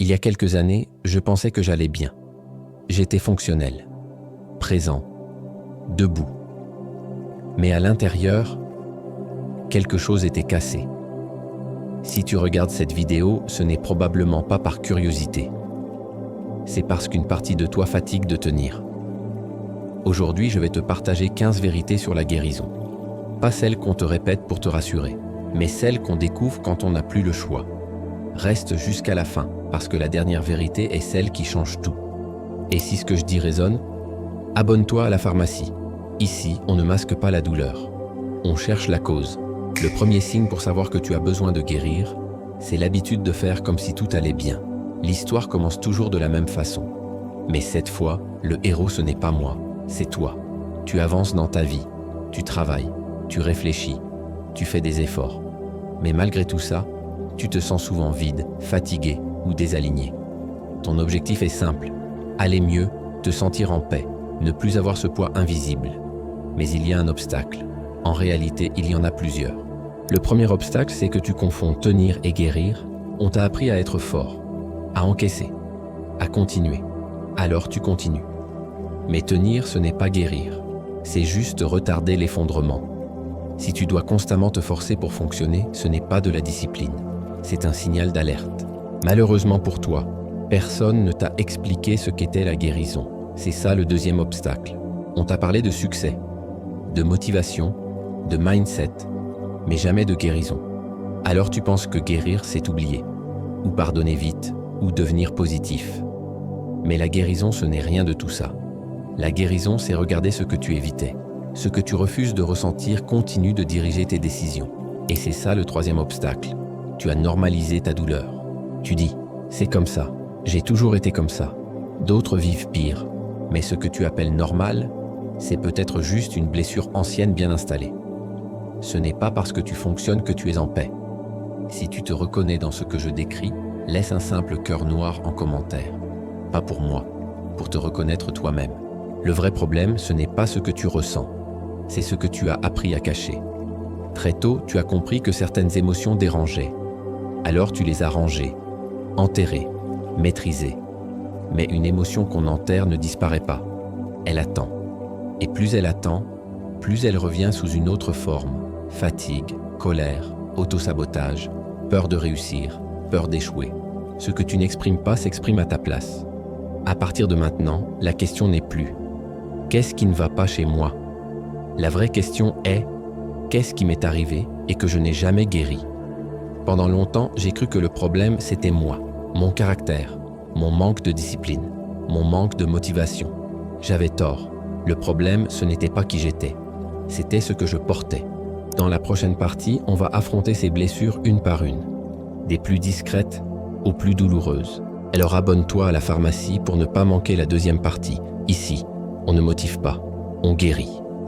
Il y a quelques années, je pensais que j'allais bien. J'étais fonctionnel, présent, debout. Mais à l'intérieur, quelque chose était cassé. Si tu regardes cette vidéo, ce n'est probablement pas par curiosité. C'est parce qu'une partie de toi fatigue de tenir. Aujourd'hui, je vais te partager 15 vérités sur la guérison. Pas celles qu'on te répète pour te rassurer, mais celles qu'on découvre quand on n'a plus le choix. Reste jusqu'à la fin, parce que la dernière vérité est celle qui change tout. Et si ce que je dis résonne, abonne-toi à la pharmacie. Ici, on ne masque pas la douleur. On cherche la cause. Le premier signe pour savoir que tu as besoin de guérir, c'est l'habitude de faire comme si tout allait bien. L'histoire commence toujours de la même façon. Mais cette fois, le héros ce n'est pas moi, c'est toi. Tu avances dans ta vie, tu travailles, tu réfléchis, tu fais des efforts. Mais malgré tout ça, tu te sens souvent vide, fatigué ou désaligné. Ton objectif est simple, aller mieux, te sentir en paix, ne plus avoir ce poids invisible. Mais il y a un obstacle. En réalité, il y en a plusieurs. Le premier obstacle, c'est que tu confonds tenir et guérir. On t'a appris à être fort, à encaisser, à continuer. Alors tu continues. Mais tenir, ce n'est pas guérir. C'est juste retarder l'effondrement. Si tu dois constamment te forcer pour fonctionner, ce n'est pas de la discipline. C'est un signal d'alerte. Malheureusement pour toi, personne ne t'a expliqué ce qu'était la guérison. C'est ça le deuxième obstacle. On t'a parlé de succès, de motivation, de mindset, mais jamais de guérison. Alors tu penses que guérir, c'est oublier, ou pardonner vite, ou devenir positif. Mais la guérison, ce n'est rien de tout ça. La guérison, c'est regarder ce que tu évitais. Ce que tu refuses de ressentir continue de diriger tes décisions. Et c'est ça le troisième obstacle. Tu as normalisé ta douleur. Tu dis, c'est comme ça, j'ai toujours été comme ça. D'autres vivent pire. Mais ce que tu appelles normal, c'est peut-être juste une blessure ancienne bien installée. Ce n'est pas parce que tu fonctionnes que tu es en paix. Si tu te reconnais dans ce que je décris, laisse un simple cœur noir en commentaire. Pas pour moi, pour te reconnaître toi-même. Le vrai problème, ce n'est pas ce que tu ressens, c'est ce que tu as appris à cacher. Très tôt, tu as compris que certaines émotions dérangeaient. Alors tu les as rangées, enterrées, maîtrisées. Mais une émotion qu'on enterre ne disparaît pas. Elle attend. Et plus elle attend, plus elle revient sous une autre forme. Fatigue, colère, autosabotage, peur de réussir, peur d'échouer. Ce que tu n'exprimes pas s'exprime à ta place. À partir de maintenant, la question n'est plus « Qu'est-ce qui ne va pas chez moi ?» La vraie question est « Qu'est-ce qui m'est arrivé et que je n'ai jamais guéri ?» Pendant longtemps, j'ai cru que le problème, c'était moi, mon caractère, mon manque de discipline, mon manque de motivation. J'avais tort. Le problème, ce n'était pas qui j'étais. C'était ce que je portais. Dans la prochaine partie, on va affronter ces blessures une par une, des plus discrètes aux plus douloureuses. Alors abonne-toi à la pharmacie pour ne pas manquer la deuxième partie. Ici, on ne motive pas, on guérit.